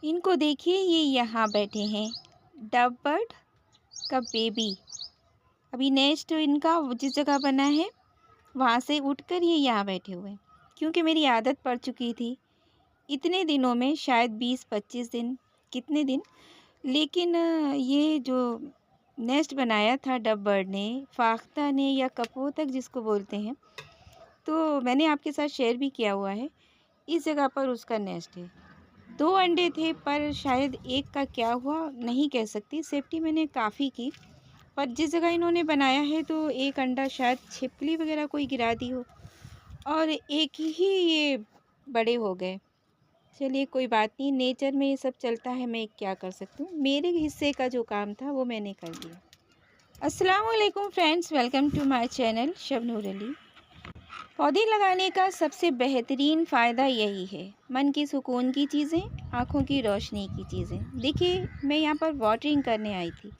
इनको देखिए, ये यहाँ बैठे हैं। डव बर्ड का बेबी। अभी नेक्स्ट इनका जिस जगह बना है वहाँ से उठकर ये यहाँ बैठे हुए हैं, क्योंकि मेरी आदत पड़ चुकी थी इतने दिनों में, शायद 20-25 दिन, कितने दिन। लेकिन ये जो नेस्ट बनाया था डव बर्ड ने, फाख्ता ने, या कपोतक जिसको बोलते हैं, तो मैंने आपके साथ शेयर भी किया हुआ है। इस जगह पर उसका नेस्ट है। 2 अंडे थे, पर शायद एक का क्या हुआ नहीं कह सकती। सेफ्टी मैंने काफ़ी की, पर जिस जगह इन्होंने बनाया है तो एक अंडा शायद छिपकली वगैरह कोई गिरा दी हो, और एक ही ये बड़े हो गए। चलिए कोई बात नहीं, नेचर में ये सब चलता है, मैं क्या कर सकती हूँ। मेरे हिस्से का जो काम था वो मैंने कर दिया। अस्सलाम वालेकुम friends, welcome to my channel Shabnoor Ali. पौधे लगाने का सबसे बेहतरीन फ़ायदा यही है, मन की सुकून की चीज़ें, आँखों की रोशनी की चीज़ें। देखिए, मैं यहाँ पर वाटरिंग करने आई थी,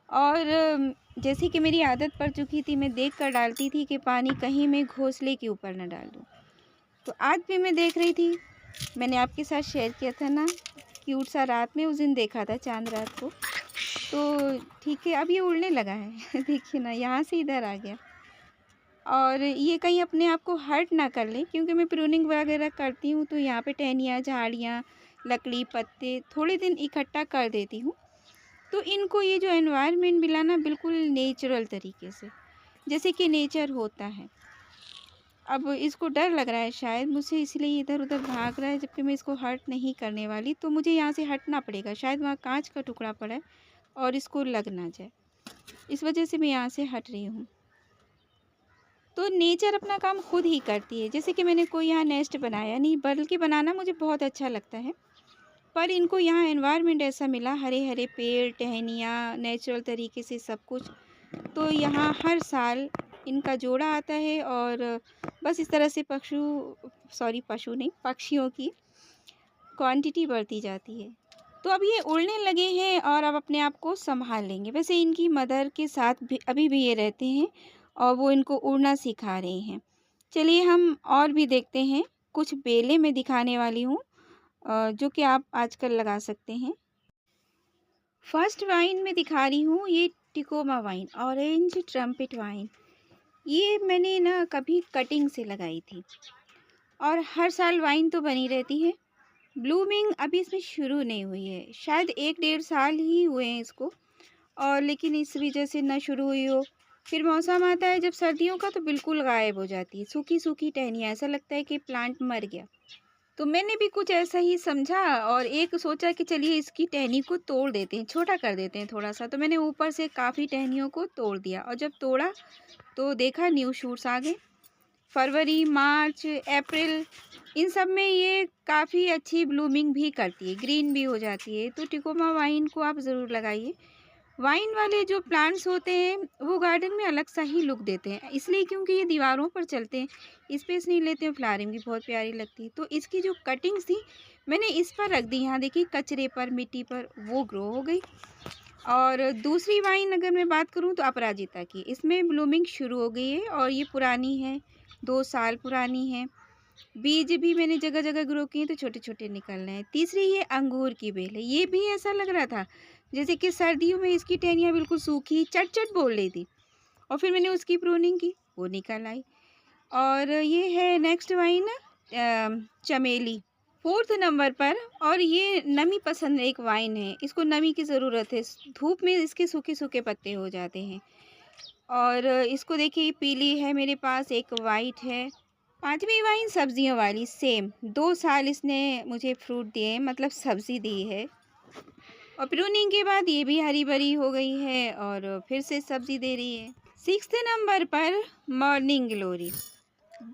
और जैसे कि मेरी आदत पड़ चुकी थी, मैं देख कर डालती थी कि पानी कहीं मैं घोंसले के ऊपर न डाल दूँ। तो आज भी मैं देख रही थी, मैंने आपके साथ शेयर किया था ना, क्यूट सा रात में उस दिन देखा था, चांद रात को। तो ठीक है, अब ये उड़ने लगा है देखिए ना, यहाँ से इधर आ गया। और ये कहीं अपने आप को हर्ट ना कर ले, क्योंकि मैं प्रूनिंग वगैरह करती हूँ, तो यहाँ पे टहनियाँ, झाड़ियाँ, लकड़ी, पत्ते थोड़े दिन इकट्ठा कर देती हूँ। तो इनको ये जो एनवायरनमेंट मिला ना, बिल्कुल नेचुरल तरीके से, जैसे कि नेचर होता है। अब इसको डर लग रहा है शायद मुझसे, इसलिए इधर उधर भाग रहा है, जबकि मैं इसको हर्ट नहीं करने वाली। तो मुझे यहाँ से हटना पड़ेगा, शायद वहाँ कांच का टुकड़ा पड़ा है और इसको लग ना जाए, इस वजह से मैं यहाँ से हट रही हूँ। तो नेचर अपना काम खुद ही करती है। जैसे कि मैंने कोई यहाँ नेस्ट बनाया नहीं, बल्कि बनाना मुझे बहुत अच्छा लगता है, पर इनको यहाँ एनवायरनमेंट ऐसा मिला, हरे हरे पेड़, टहनियाँ, नेचुरल तरीके से सब कुछ। तो यहाँ हर साल इनका जोड़ा आता है, और बस इस तरह से पशु नहीं, पक्षियों की क्वांटिटी बढ़ती जाती है। तो अब ये उड़ने लगे हैं और अब अपने आप को संभाल लेंगे। वैसे इनकी मदर के साथ भी अभी भी ये रहते हैं, और वो इनको उड़ना सिखा रहे हैं। चलिए हम और भी देखते हैं। कुछ बेलें मैं दिखाने वाली हूँ, जो कि आप आजकल लगा सकते हैं। फर्स्ट वाइन में दिखा रही हूँ, ये tecoma wine, orange trumpet wine. ये मैंने ना कभी कटिंग से लगाई थी, और हर साल वाइन तो बनी रहती है। ब्लूमिंग अभी इसमें शुरू नहीं हुई है, शायद 1-1.5 साल ही हुए हैं इसको, और लेकिन इस वजह से ना शुरू हुई हो। फिर मौसम आता है जब सर्दियों का, तो बिल्कुल गायब हो जाती है, सूखी सूखी टहनियाँ, ऐसा लगता है कि प्लांट मर गया। तो मैंने भी कुछ ऐसा ही समझा, और एक सोचा कि चलिए इसकी टहनी को तोड़ देते हैं, छोटा कर देते हैं थोड़ा सा। तो मैंने ऊपर से काफ़ी टहनियों को तोड़ दिया, और जब तोड़ा तो देखा न्यू शूट्स आ गए। फरवरी, मार्च, अप्रैल, इन सब में ये काफ़ी अच्छी ब्लूमिंग भी करती है, ग्रीन भी हो जाती है। तो टिकोमा वाइन को आप ज़रूर लगाइए। वाइन वाले जो प्लांट्स होते हैं वो गार्डन में अलग सा ही लुक देते हैं, इसलिए क्योंकि ये दीवारों पर चलते हैं, स्पेस नहीं लेते हैं, फ्लावरिंग भी बहुत प्यारी लगती है। तो इसकी जो कटिंग्स थी मैंने इस पर रख दी, यहाँ देखिए कचरे पर, मिट्टी पर, वो ग्रो हो गई। और दूसरी वाइन अगर मैं बात करूँ तो अपराजिता की, इसमें ब्लूमिंग शुरू हो गई है, और ये पुरानी है, 2 साल पुरानी है। बीज भी मैंने जगह जगह ग्रो किए, तो छोटे छोटे निकल रहे हैं। तीसरी ये अंगूर की बेल है, ये भी ऐसा लग रहा था जैसे कि सर्दियों में इसकी टहनियाँ बिल्कुल सूखी चट चट बोल रही थी, और फिर मैंने उसकी प्रूनिंग की, वो निकल आई। और ये है नेक्स्ट वाइन, चमेली, 4th नंबर पर। और ये नमी पसंद एक वाइन है, इसको नमी की ज़रूरत है, धूप में इसके सूखे सूखे पत्ते हो जाते हैं। और इसको देखिए, पीली है मेरे पास, एक वाइट है। 5वीं वाइन सब्जियों वाली, सेम 2 साल इसने मुझे फ्रूट दिए, मतलब सब्ज़ी दी है। और प्रूनिंग के बाद ये भी हरी भरी हो गई है, और फिर से सब्ज़ी दे रही है। 6th नंबर पर मॉर्निंग ग्लोरी,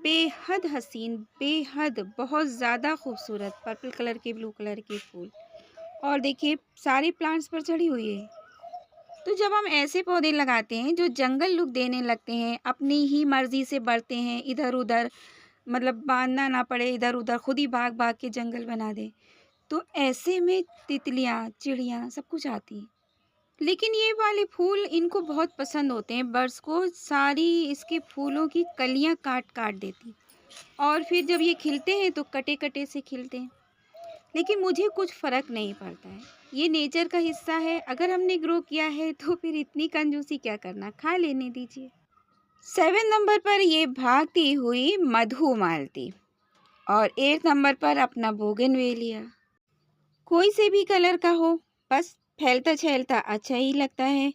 बेहद हसीन, बेहद बहुत ज़्यादा खूबसूरत पर्पल कलर के, ब्लू कलर के फूल, और देखिए सारे प्लांट्स पर चढ़ी हुई है। तो जब हम ऐसे पौधे लगाते हैं जो जंगल लुक देने लगते हैं, अपनी ही मर्ज़ी से बढ़ते हैं इधर उधर, मतलब बांधना ना पड़े, इधर उधर खुद ही भाग भाग के जंगल बना दे, तो ऐसे में तितलियाँ, चिड़ियाँ सब कुछ आती हैं। लेकिन ये वाले फूल इनको बहुत पसंद होते हैं, बर्ड्स को, सारी इसके फूलों की कलियाँ काट काट देती, और फिर जब ये खिलते हैं तो कटे कटे से खिलते हैं। लेकिन मुझे कुछ फ़र्क नहीं पड़ता है। ये नेचर का हिस्सा है, अगर हमने ग्रो किया है तो फिर इतनी कंजूसी क्या करना, खा लेने दीजिए। 7 नंबर पर ये भागती हुई मधुमालती और 8 नंबर पर अपना बोगनवेलिया। कोई से भी कलर का हो, बस फैलता-छैलता अच्छा ही लगता है।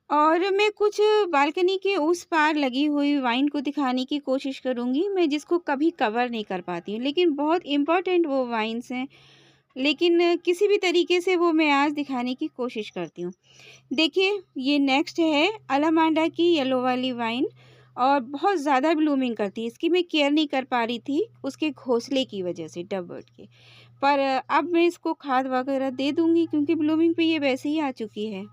और मैं कुछ बालकनी के उस पार लगी हुई वाइन को दिखाने की कोशिश करूँगी, मैं जिसको कभी कवर नहीं कर पाती हूँ, लेकिन बहुत इम्पोर्टेंट वो वाइन्स हैं, लेकिन किसी भी तरीके से वो मैं आज दिखाने की कोशिश करती हूँ। देखिए, ये नेक्स्ट है अलामांडा की येलो वाली वाइन और बहुत ज़्यादा ब्लूमिंग करती है। इसकी मैं केयर नहीं कर पा रही थी, उसके घोंसले की वजह से डव बर्ड के। पर अब मैं इसको खाद वगैरह दे दूँगी क्योंकि ब्लूमिंग पे ये वैसे ही आ चुकी है।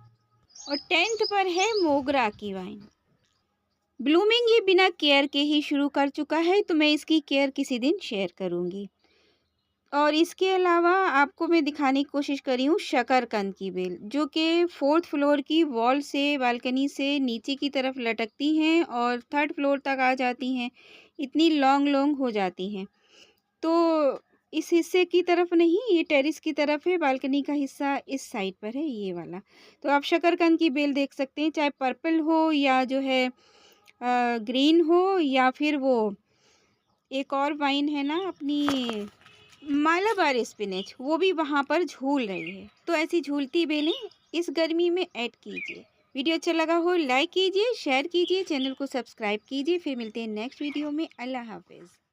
और 10th पर है मोगरा की वाइन। ब्लूमिंग ये बिना केयर के ही शुरू कर चुका है, तो मैं इसकी केयर किसी दिन शेयर करूँगी। और इसके अलावा आपको मैं दिखाने की कोशिश कर रही हूँ शकरकंद की बेल, जो कि 4th फ्लोर की वॉल से बालकनी से नीचे की तरफ लटकती हैं और 3rd फ्लोर तक आ जाती हैं। इतनी लॉन्ग लॉन्ग हो जाती हैं। तो इस हिस्से की तरफ नहीं, ये टेरेस की तरफ है, बालकनी का हिस्सा इस साइड पर है, ये वाला। तो आप शकरकंद की बेल देख सकते हैं, चाहे पर्पल हो या जो है ग्रीन हो या फिर वो एक और वाइन है ना अपनी मालाबार स्पिनच, वो भी वहाँ पर झूल रही है। तो ऐसी झूलती बेलें इस गर्मी में ऐड कीजिए। वीडियो अच्छा लगा हो लाइक कीजिए, शेयर कीजिए, चैनल को सब्सक्राइब कीजिए। फिर मिलते हैं नेक्स्ट वीडियो में। अल्लाह हाफ़िज़।